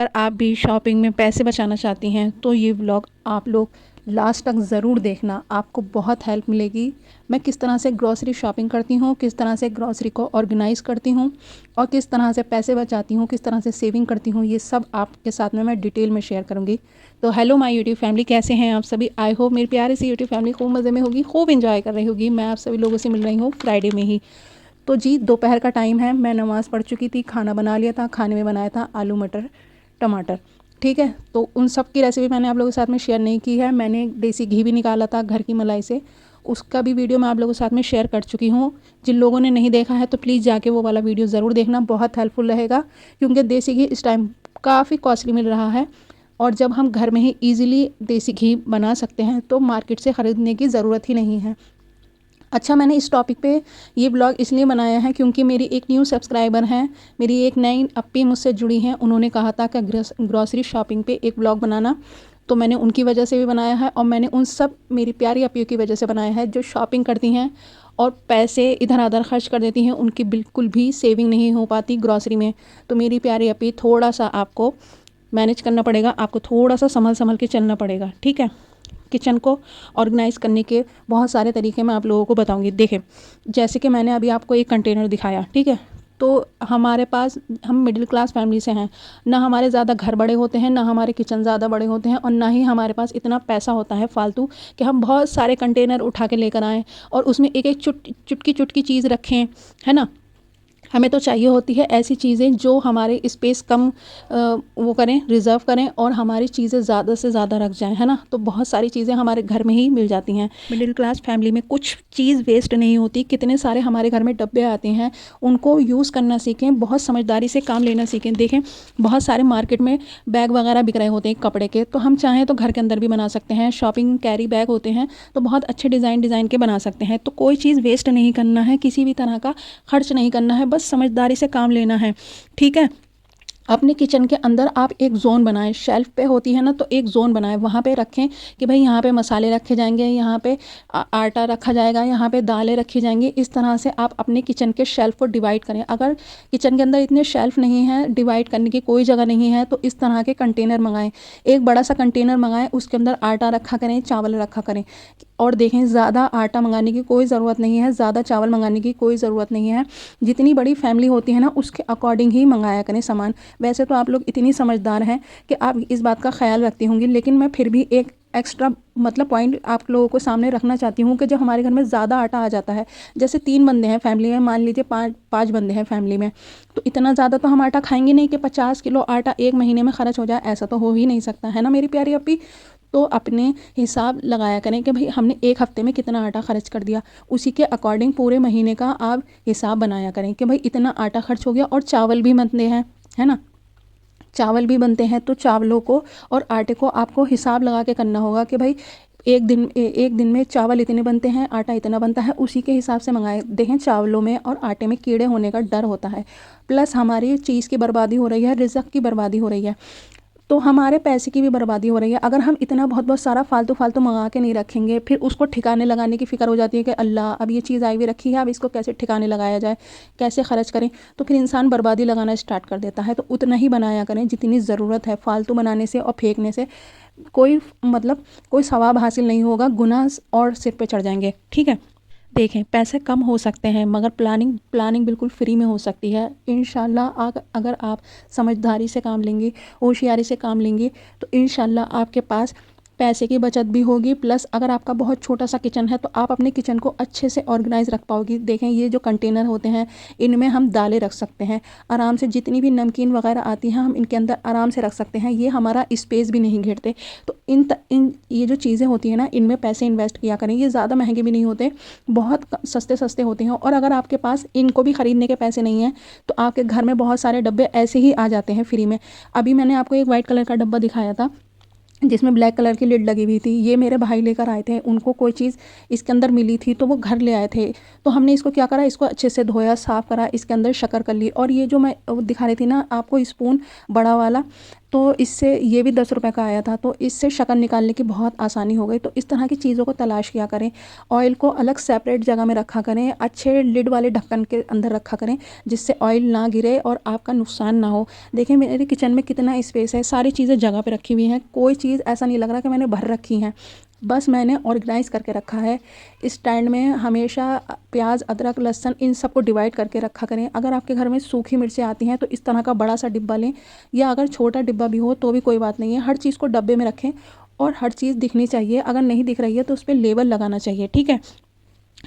अगर आप भी शॉपिंग में पैसे बचाना चाहती हैं तो ये व्लॉग आप लोग लास्ट तक ज़रूर देखना, आपको बहुत हेल्प मिलेगी। मैं किस तरह से ग्रॉसरी शॉपिंग करती हूँ, किस तरह से ग्रॉसरी को ऑर्गेनाइज़ करती हूँ और किस तरह से पैसे बचाती हूँ, किस तरह से सेविंग करती हूँ, ये सब आपके साथ में मैं डिटेल में शेयर करूँगी। तो हेलो माय यूट्यूब फैमिली, कैसे हैं आप सभी। आई होप मेरी प्यारी सी यूट्यूब फैमिली खूब मज़े में होगी, खूब इंजॉय कर रही होगी। मैं आप सभी लोगों से मिल रही हूँ फ्राइडे में ही। तो जी दोपहर का टाइम है, मैं नमाज़ पढ़ चुकी थी, खाना बना लिया था। खाने में बनाया था आलू मटर टमाटर, ठीक है। तो उन सब की रेसिपी मैंने आप लोगों के साथ में शेयर नहीं की है। मैंने देसी घी भी निकाला था घर की मलाई से, उसका भी वीडियो मैं आप लोगों के साथ में शेयर कर चुकी हूँ। जिन लोगों ने नहीं देखा है तो प्लीज़ जाके वो वाला वीडियो ज़रूर देखना, बहुत हेल्पफुल रहेगा। क्योंकि देसी घी इस टाइम काफ़ी कॉस्टली मिल रहा है और जब हम घर में ही ईज़िली देसी घी बना सकते हैं तो मार्केट से ख़रीदने की ज़रूरत ही नहीं है। अच्छा, मैंने इस टॉपिक पे ये ब्लॉग इसलिए बनाया है क्योंकि मेरी एक न्यू सब्सक्राइबर हैं, मेरी एक नई अप्पी मुझसे जुड़ी हैं। उन्होंने कहा था कि ग्रॉसरी शॉपिंग पे एक ब्लॉग बनाना, तो मैंने उनकी वजह से भी बनाया है और मैंने उन सब मेरी प्यारी अप्पियों की वजह से बनाया है जो शॉपिंग करती हैं और पैसे इधर उधर खर्च कर देती हैं, उनकी बिल्कुल भी सेविंग नहीं हो पाती ग्रॉसरी में। तो मेरी प्यारी अप्पी, थोड़ा सा आपको मैनेज करना पड़ेगा, आपको थोड़ा सा संभल संभल के चलना पड़ेगा, ठीक है। किचन को ऑर्गेनाइज़ करने के बहुत सारे तरीके मैं आप लोगों को बताऊंगी। देखें, जैसे कि मैंने अभी आपको एक कंटेनर दिखाया, ठीक है। तो हमारे पास, हम मिडिल क्लास फैमिली से हैं, ना हमारे ज़्यादा घर बड़े होते हैं, ना हमारे किचन ज़्यादा बड़े होते हैं और ना ही हमारे पास इतना पैसा होता है फालतू कि हम बहुत सारे कंटेनर उठा के लेकर आएँ और उसमें एक एक चुटकी चुटकी चीज़ रखें, है ना। हमें तो चाहिए होती है ऐसी चीज़ें जो हमारे स्पेस कम वो करें, रिज़र्व करें और हमारी चीज़ें ज़्यादा से ज़्यादा रख जाएं, है ना। तो बहुत सारी चीज़ें हमारे घर में ही मिल जाती हैं। मिडिल क्लास फैमिली में कुछ चीज़ वेस्ट नहीं होती। कितने सारे हमारे घर में डब्बे आते हैं, उनको यूज़ करना सीखें, बहुत समझदारी से काम लेना सीखें। देखें, बहुत सारे मार्केट में बैग वगैरह बिक रहे होते हैं कपड़े के, तो हम चाहें तो घर के अंदर भी बना सकते हैं। शॉपिंग कैरी बैग होते हैं तो बहुत अच्छे डिज़ाइन के बना सकते हैं। तो कोई चीज़ वेस्ट नहीं करना है, किसी भी तरह का खर्च नहीं करना है, बस समझदारी से काम लेना है, ठीक है। अपने किचन के अंदर आप एक जोन बनाएं, शेल्फ पे होती है ना, तो एक जोन बनाएं, वहाँ पे रखें कि भाई यहाँ पे मसाले रखे जाएंगे, यहाँ पे आटा रखा जाएगा, यहाँ पे दालें रखी जाएंगी। इस तरह से आप अपने किचन के शेल्फ को डिवाइड करें। अगर किचन के अंदर इतने शेल्फ नहीं है, डिवाइड करने की कोई जगह नहीं है, तो इस तरह के कंटेनर मंगाएं। एक बड़ा सा कंटेनर मंगाएं, उसके अंदर आटा रखा करें, चावल रखा करें। और देखें, ज़्यादा आटा मंगाने की कोई ज़रूरत नहीं है, ज़्यादा चावल मंगाने की कोई ज़रूरत नहीं है। जितनी बड़ी फैमिली होती है ना, उसके अकॉर्डिंग ही मंगाया करें सामान। वैसे तो आप लोग इतनी समझदार हैं कि आप इस बात का ख्याल रखती होंगी, लेकिन मैं फिर भी एक एक्स्ट्रा मतलब पॉइंट आप लोगों को सामने रखना चाहती हूँ कि जब हमारे घर में ज़्यादा आटा आ जाता है, जैसे 3 बंदे हैं फैमिली में, मान लीजिए 5 बंदे हैं फैमिली में, तो इतना ज़्यादा तो हम आटा खाएंगे नहीं कि 50 किलो आटा एक महीने में खर्च हो जाए, ऐसा तो हो ही नहीं सकता, है ना मेरी प्यारी अप्पी। तो अपने हिसाब लगाया करें कि भाई हमने एक हफ्ते में कितना आटा खर्च कर दिया, उसी के अकॉर्डिंग पूरे महीने का आप हिसाब बनाया करें कि भाई इतना आटा खर्च हो गया। और चावल भी बनते हैं, है ना, चावल भी बनते हैं, तो चावलों को और आटे को आपको हिसाब लगा के करना होगा कि भाई एक दिन में चावल इतने बनते हैं, आटा इतना बनता है, उसी के हिसाब से मंगाए। देखें, चावलों में और आटे में कीड़े होने का डर होता है, प्लस हमारी चीज़ की बर्बादी हो रही है, रिज़्क की बर्बादी हो रही है, तो हमारे पैसे की भी बर्बादी हो रही है। अगर हम इतना बहुत बहुत सारा फालतू मंगा के नहीं रखेंगे, फिर उसको ठिकाने लगाने की फ़िक्र हो जाती है कि अल्लाह, अब ये चीज़ आई हुई रखी है, अब इसको कैसे ठिकाने लगाया जाए, कैसे खर्च करें, तो फिर इंसान बर्बादी लगाना स्टार्ट कर देता है। तो उतना ही बनाया करें जितनी ज़रूरत है। फालतू बनाने से और फेंकने से कोई मतलब कोई सवाब हासिल नहीं होगा, गुनाह और सिर पे चढ़ जाएंगे, ठीक है। देखें, पैसे कम हो सकते हैं मगर प्लानिंग बिल्कुल फ्री में हो सकती है इंशाल्लाह। अगर आप समझदारी से काम लेंगे, होशियारी से काम लेंगे, तो इंशाल्लाह आपके पास पैसे की बचत भी होगी। प्लस अगर आपका बहुत छोटा सा किचन है तो आप अपने किचन को अच्छे से ऑर्गेनाइज रख पाओगी। देखें, ये जो कंटेनर होते हैं, इनमें हम दालें रख सकते हैं आराम से, जितनी भी नमकीन वगैरह आती हैं हम इनके अंदर आराम से रख सकते हैं, ये हमारा स्पेस भी नहीं घेरते। तो इन ये जो चीज़ें होती हैं ना, इनमें पैसे इन्वेस्ट किया करें। ये ज़्यादा महंगे भी नहीं होते, बहुत सस्ते होते हैं। और अगर आपके पास इनको भी ख़रीदने के पैसे नहीं हैं तो आपके घर में बहुत सारे डब्बे ऐसे ही आ जाते हैं फ्री में। अभी मैंने आपको एक वाइट कलर का डब्बा दिखाया था, जिसमें ब्लैक कलर की लिड लगी हुई थी। ये मेरे भाई लेकर आए थे, उनको कोई चीज़ इसके अंदर मिली थी तो वो घर ले आए थे। तो हमने इसको क्या करा, इसको अच्छे से धोया, साफ़ करा, इसके अंदर शक्कर कर ली। और ये जो मैं दिखा रही थी ना आपको स्पून बड़ा वाला, तो इससे ये भी 10 रुपए का आया था, तो इससे शक्कर निकालने की बहुत आसानी हो गई। तो इस तरह की चीज़ों को तलाश किया करें। ऑयल को अलग सेपरेट जगह में रखा करें, अच्छे लिड वाले ढक्कन के अंदर रखा करें, जिससे ऑयल ना गिरे और आपका नुकसान ना हो। देखिए मेरे किचन में कितना स्पेस है, सारी चीज़ें जगह पे रखी हुई हैं, कोई चीज़ ऐसा नहीं लग रहा कि मैंने भर रखी हैं, बस मैंने ऑर्गेनाइज़ करके रखा है। स्टैंड में हमेशा प्याज, अदरक, लहसुन इन सबको डिवाइड करके रखा करें। अगर आपके घर में सूखी मिर्चें आती हैं तो इस तरह का बड़ा सा डिब्बा लें, या अगर छोटा डिब्बा भी हो तो भी कोई बात नहीं है। हर चीज़ को डब्बे में रखें और हर चीज़ दिखनी चाहिए। अगर नहीं दिख रही है तो उस पर लेबल लगाना चाहिए, ठीक है।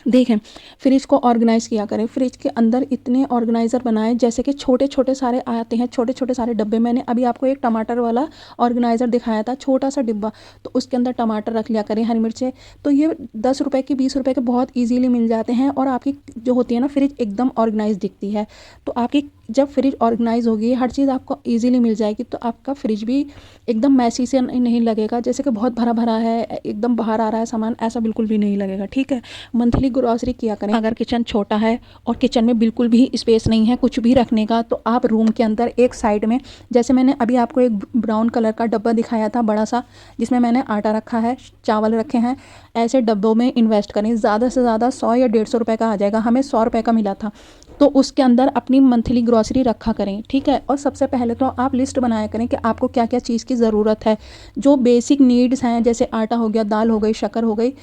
देखें, फ्रिज को ऑर्गेनाइज़ किया करें। फ्रिज के अंदर इतने ऑर्गेनाइज़र बनाएं जैसे कि छोटे छोटे सारे आते हैं, छोटे छोटे सारे डब्बे। मैंने अभी आपको एक टमाटर वाला ऑर्गेनाइज़र दिखाया था, छोटा सा डिब्बा, तो उसके अंदर टमाटर रख लिया करें, हरी मिर्चें। तो ये 10 रुपए के, 20 रुपए के बहुत ईजीली मिल जाते हैं। और आपकी जो होती है ना फ्रिज एकदम ऑर्गेनाइज दिखती है। तो आपकी जब फ्रिज ऑर्गेनाइज होगी, हर चीज़ आपको ईजीली मिल जाएगी, तो आपका फ्रिज भी एकदम मैसी से नहीं लगेगा, जैसे कि बहुत भरा भरा है, एकदम बाहर आ रहा है सामान, ऐसा बिल्कुल भी नहीं लगेगा, ठीक है। मंथली ग्रॉसरी किया करें। अगर किचन छोटा है और किचन में बिल्कुल भी स्पेस नहीं है कुछ भी रखने का, तो आप रूम के अंदर एक साइड में, जैसे मैंने अभी आपको एक ब्राउन कलर का डब्बा दिखाया था बड़ा सा, जिसमें मैंने आटा रखा है, चावल रखे हैं, ऐसे डब्बों में इन्वेस्ट करें। ज़्यादा से ज़्यादा 100 या 150 रुपये का आ जाएगा। हमें 100 रुपये का मिला था, तो उसके अंदर अपनी मंथली ग्रॉसरी रखा करें, ठीक है। और सबसे पहले तो आप लिस्ट बनाया करें कि आपको क्या क्या चीज़ की ज़रूरत है। जो बेसिक नीड्स हैं, जैसे आटा हो गया, दाल हो गई, शक्कर हो गई,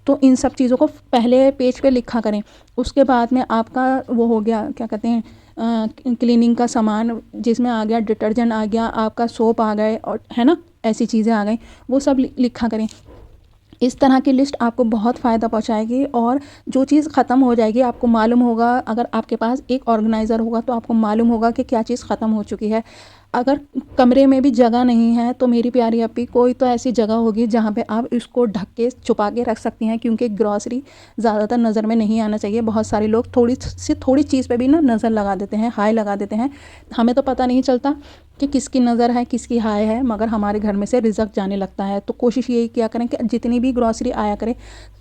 तो इन सब चीज़ों को पहले पेज पे लिखा करें। उसके बाद में आपका वो हो गया, क्या कहते हैं, क्लीनिंग का सामान, जिसमें आ गया डिटर्जेंट, आ गया आपका सोप, आ गए, और है ना, ऐसी चीज़ें आ गई, वो सब लिखा करें। इस तरह की लिस्ट आपको बहुत फ़ायदा पहुंचाएगी। और जो चीज़ ख़त्म हो जाएगी आपको मालूम होगा, अगर आपके पास एक ऑर्गेनाइज़र होगा तो आपको मालूम होगा कि क्या चीज़ ख़त्म हो चुकी है। अगर कमरे में भी जगह नहीं है तो मेरी प्यारी अपी, कोई तो ऐसी जगह होगी जहाँ पे आप इसको ढक के छुपा के रख सकती हैं, क्योंकि ग्रॉसरी ज़्यादातर नज़र में नहीं आना चाहिए। बहुत सारे लोग थोड़ी चीज़ पे भी ना नज़र लगा देते हैं, हाय लगा देते हैं। हमें तो पता नहीं चलता कि किसकी नज़र है, किसकी हाय है, मगर हमारे घर में से रिज़क जाने लगता है। तो कोशिश यही किया करें कि जितनी भी ग्रॉसरी आया करे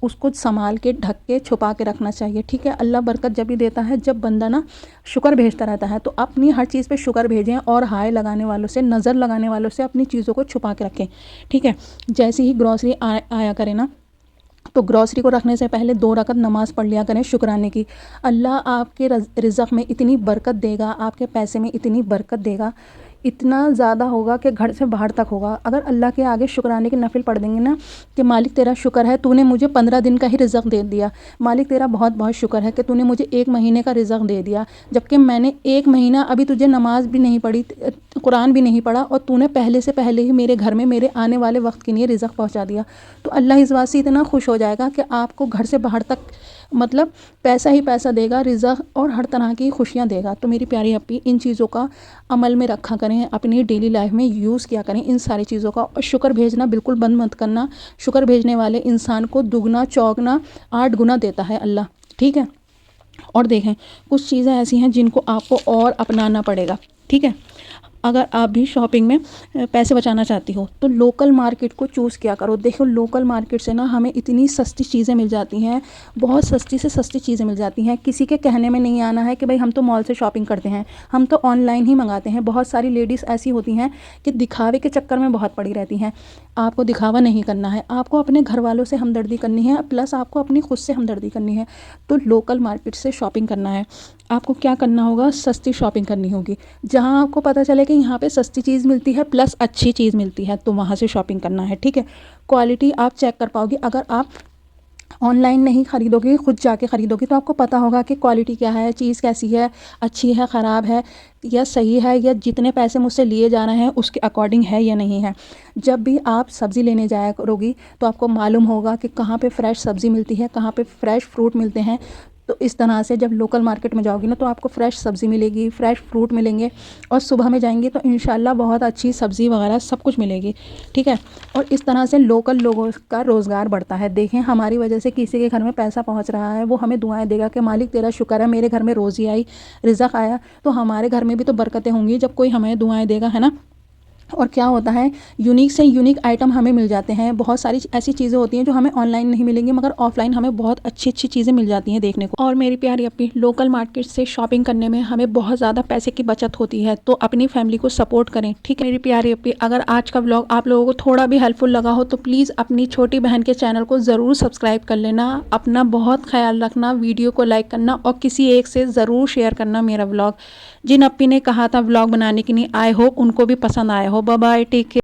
उसको संभाल के, ढक के, छुपा के रखना चाहिए, ठीक है। अल्लाह बरकत जब भी देता है, जब बंदा ना शुक्र भेजता रहता है, तो अपनी हर चीज़ पे शुक्र भेजें और हाय लगाने वालों से, नज़र लगाने वालों से अपनी चीज़ों को छुपा के रखें, ठीक है। जैसे ही ग्रॉसरी आया करे ना, तो ग्रॉसरी को रखने से पहले 2 रकत नमाज़ पढ़ लिया करें शुक्राने की। अल्लाह आपके रिज़्क़ में इतनी बरकत देगा, आपके पैसे में इतनी बरकत देगा, इतना ज़्यादा होगा कि घर से बाहर तक होगा। अगर अल्लाह के आगे शुक्राने की नफिल पढ़ देंगे ना, कि मालिक तेरा शुक्र है, तूने मुझे 15 दिन का ही रिज़्क़ दे दिया, मालिक तेरा बहुत बहुत शुक्र है कि तूने मुझे 1 महीने का रिज़्क़ दे दिया, जबकि मैंने 1 महीना अभी तुझे नमाज भी नहीं पढ़ी, कुरान भी नहीं पढ़ा, और तूने पहले से पहले ही मेरे घर में मेरे आने वाले वक्त के लिए रिज़्क़ पहुँचा दिया। तो अल्लाह इस बात से इतना खुश हो जाएगा कि आपको घर से बाहर तक मतलब पैसा ही पैसा देगा, रिज़्क़ और हर तरह की खुशियाँ देगा। तो मेरी प्यारी अपी, इन चीज़ों का अमल में रखा करें, अपनी डेली लाइफ में यूज़ किया करें इन सारी चीज़ों का। और शुक्र भेजना बिल्कुल बंद मत करना। शुक्र भेजने वाले इंसान को दुगना चौगना 8 गुना देता है अल्लाह, ठीक है। और देखें, कुछ चीज़ें ऐसी हैं जिनको आपको और अपनाना पड़ेगा, ठीक है। अगर आप भी शॉपिंग में पैसे बचाना चाहती हो तो लोकल मार्केट को चूज़ किया करो। देखो, लोकल मार्केट से ना हमें इतनी सस्ती चीज़ें मिल जाती हैं, बहुत सस्ती से सस्ती चीज़ें मिल जाती हैं। किसी के कहने में नहीं आना है कि भाई हम तो मॉल से शॉपिंग करते हैं, हम तो ऑनलाइन ही मंगाते हैं। बहुत सारी लेडीज़ ऐसी होती हैं कि दिखावे के चक्कर में बहुत पड़ी रहती हैं। आपको दिखावा नहीं करना है, आपको अपने घर वालों से हमदर्दी करनी है, प्लस आपको अपनी खुद से हमदर्दी करनी है। तो लोकल मार्केट से शॉपिंग करना है। आपको क्या करना होगा, सस्ती शॉपिंग करनी होगी। जहाँ आपको पता चले कि यहाँ पे सस्ती चीज़ मिलती है प्लस अच्छी चीज़ मिलती है, तो वहाँ से शॉपिंग करना है, ठीक है। क्वालिटी आप चेक कर पाओगे। अगर आप ऑनलाइन नहीं ख़रीदोगे, खुद जाके ख़रीदोगे, तो आपको पता होगा कि क्वालिटी क्या है, चीज़ कैसी है, अच्छी है, ख़राब है या सही है, या जितने पैसे मुझसे लिए जा रहे हैं उसके अकॉर्डिंग है या नहीं है। जब भी आप सब्ज़ी लेने जाया करोगी तो आपको मालूम होगा कि कहाँ पे फ़्रेश सब्ज़ी मिलती है, कहाँ पे फ़्रेश फ्रूट मिलते हैं। तो इस तरह से जब लोकल मार्केट में जाओगी ना, तो आपको फ़्रेश सब्ज़ी मिलेगी, फ़्रेश फ्रूट मिलेंगे, और सुबह में जाएंगी तो इंशाल्लाह बहुत अच्छी सब्ज़ी वगैरह सब कुछ मिलेगी, ठीक है। और इस तरह से लोकल लोगों का रोज़गार बढ़ता है। देखें, हमारी वजह से किसी के घर में पैसा पहुंच रहा है, वो हमें दुआएं देगा कि मालिक तेरा शुक्र है, मेरे घर में रोज़ी आई, रिज़्क़ आया, तो हमारे घर में भी तो बरकतें होंगी जब कोई हमें दुआएं देगा, है ना। और क्या होता है, यूनिक से यूनिक आइटम हमें मिल जाते हैं। बहुत सारी ऐसी चीज़ें होती हैं जो हमें ऑनलाइन नहीं मिलेंगी, मगर ऑफलाइन हमें बहुत अच्छी चीज़ें मिल जाती हैं देखने को। और मेरी प्यारी अपनी लोकल मार्केट से शॉपिंग करने में हमें बहुत ज़्यादा पैसे की बचत होती है। तो अपनी फैमिली को सपोर्ट करें, ठीक है मेरी प्यारी अपनी। अगर आज का व्लॉग आप लोगों को थोड़ा भी हेल्पफुल लगा हो तो प्लीज़ अपनी छोटी बहन के चैनल को ज़रूर सब्सक्राइब कर लेना। अपना बहुत ख्याल रखना, वीडियो को लाइक करना और किसी एक से ज़रूर शेयर करना मेरा व्लॉग। जिन अपी ने कहा था व्लॉग बनाने के लिए, आई होप उनको भी पसंद आया हो। Bye bye, take care.